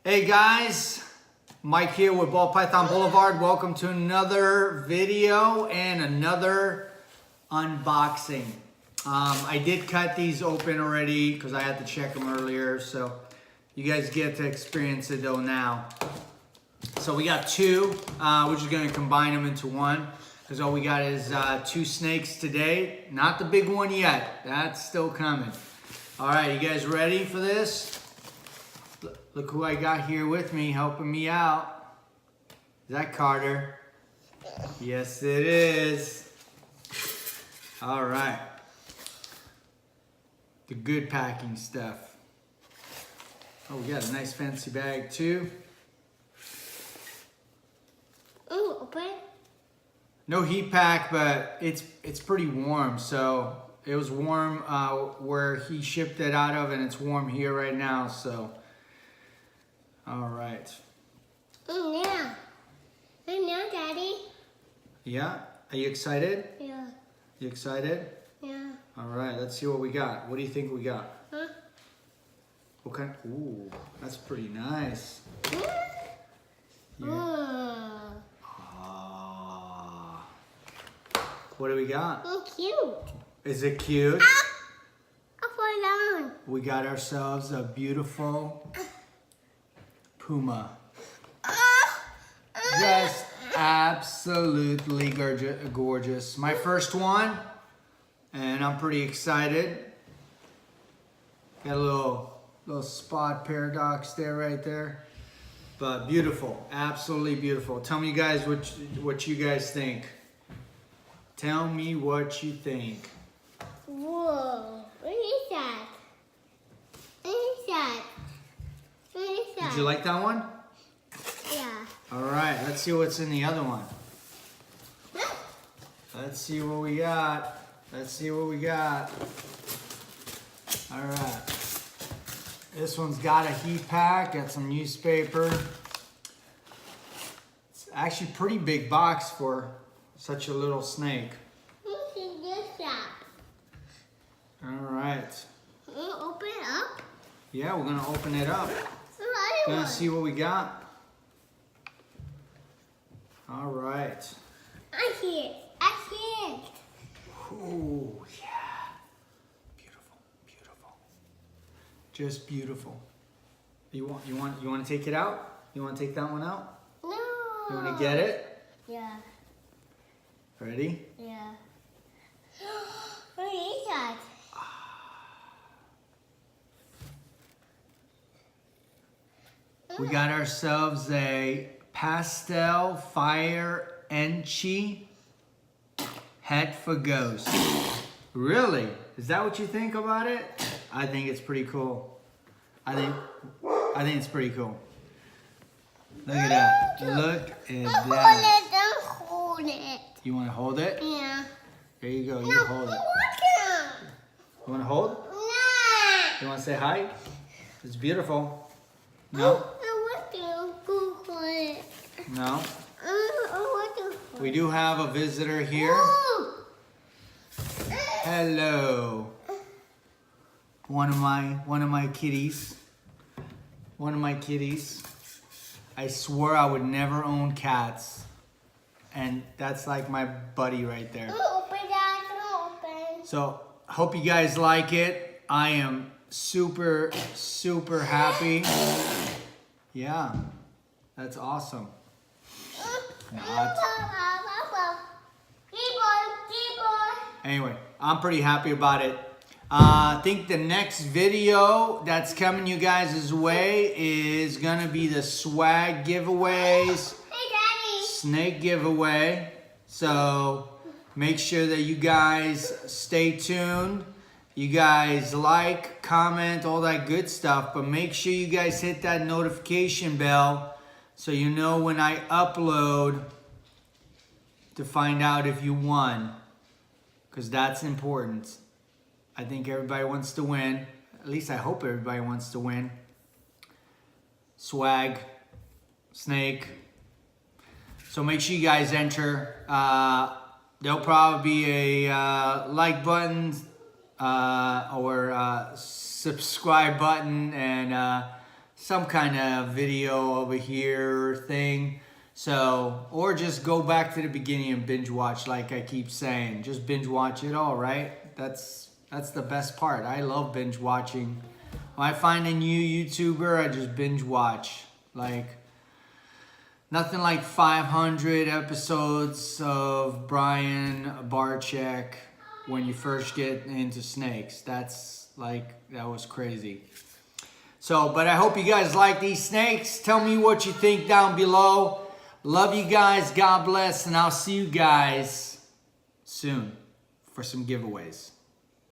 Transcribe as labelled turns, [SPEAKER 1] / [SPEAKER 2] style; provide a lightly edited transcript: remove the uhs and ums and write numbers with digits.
[SPEAKER 1] Hey guys, Mike here with BallPythonBlvd. Welcome to another video and another unboxing. I did cut these open already because I had to check them earlier, so you guys get to experience it though now. So we got two. We're just gonna combine them into one because all we got is two snakes today. Not the big one yet. That's still coming. All right, you guys ready for this? Look who I got here with me, helping me out. Is that Carter? Yes, it is. All right. The good packing stuff. Oh, we got a nice fancy bag too.
[SPEAKER 2] Ooh, open.
[SPEAKER 1] No heat pack, but it's pretty warm. So it was warm where he shipped it out of, and it's warm here right now. So. All right.
[SPEAKER 2] Yeah. And now, Daddy.
[SPEAKER 1] Yeah? Are you excited?
[SPEAKER 2] Yeah.
[SPEAKER 1] You excited?
[SPEAKER 2] Yeah.
[SPEAKER 1] All right, let's see what we got. What do you think we got?
[SPEAKER 2] Huh?
[SPEAKER 1] What kind? Ooh, that's pretty nice. Yeah. Ah. What do we got?
[SPEAKER 2] Oh, cute.
[SPEAKER 1] Is it cute?
[SPEAKER 2] I fall down.
[SPEAKER 1] We got ourselves a beautiful Puma. Just absolutely gorgeous. My first one, and I'm pretty excited. Got a little spot paradox there, right there. But beautiful, absolutely beautiful. Tell me, guys, what you guys think. Tell me what you think.
[SPEAKER 2] Whoa. What is that? What is that? What is that?
[SPEAKER 1] Did you like that one?
[SPEAKER 2] Yeah.
[SPEAKER 1] All right, let's see what's in the other one. Let's see what we got. Let's see what we got. All right. This one's got a heat pack, got some newspaper. It's actually a pretty big box for such a little snake.
[SPEAKER 2] What is this?
[SPEAKER 1] All right.
[SPEAKER 2] Open it up.
[SPEAKER 1] Yeah, we're gonna open it up. Gonna see what we got. All right.
[SPEAKER 2] I see it. I see it.
[SPEAKER 1] Oh yeah, beautiful, beautiful, just beautiful. You want to take it out? You want to take that one out?
[SPEAKER 2] No.
[SPEAKER 1] You want to get it?
[SPEAKER 2] Yeah.
[SPEAKER 1] Ready?
[SPEAKER 2] Yeah. What is that?
[SPEAKER 1] We got ourselves a pastel fire enchi head for ghost. Really? Is that what you think about it? I think it's pretty cool. I think it's pretty cool. Look at that. Look at that.
[SPEAKER 2] Don't hold it.
[SPEAKER 1] You want to hold it?
[SPEAKER 2] Yeah.
[SPEAKER 1] There you go. You
[SPEAKER 2] No,
[SPEAKER 1] hold it.
[SPEAKER 2] I
[SPEAKER 1] You want to hold?
[SPEAKER 2] want
[SPEAKER 1] You want to say hi? It's beautiful.
[SPEAKER 2] to.
[SPEAKER 1] No?
[SPEAKER 2] I want to go hold it.
[SPEAKER 1] No?
[SPEAKER 2] I want to hold
[SPEAKER 1] We do have a visitor here.
[SPEAKER 2] Ooh.
[SPEAKER 1] Hello. One of my kitties. One of my kitties. I swore I would never own cats. And that's like my buddy right there.
[SPEAKER 2] Open that. Open.
[SPEAKER 1] So, hope you guys like it. I am super happy. Yeah. That's awesome. Not. Anyway, I'm pretty happy about it. I think the next video that's coming you guys' way is gonna be the swag giveaways,
[SPEAKER 2] Hey, Daddy.
[SPEAKER 1] snake giveaway. So make sure that you guys stay tuned. You guys like, comment, all that good stuff, but make sure you guys hit that notification bell so you know when I upload to find out if you won, because that's important. I think everybody wants to win. At least I hope everybody wants to win. Swag, snake. So make sure you guys enter. There'll probably be a like button or subscribe button and some kind of video over here thing. So, or just go back to the beginning and binge watch, like I keep saying. Just binge watch it all, right? That's the best part. I love binge watching. When I find a new YouTuber, I just binge watch. Like, nothing like 500 episodes of Brian Barczyk when you first get into snakes. That's like, that was crazy. So, but I hope you guys like these snakes. Tell me what you think down below. Love you guys. God bless. And I'll see you guys soon for some giveaways.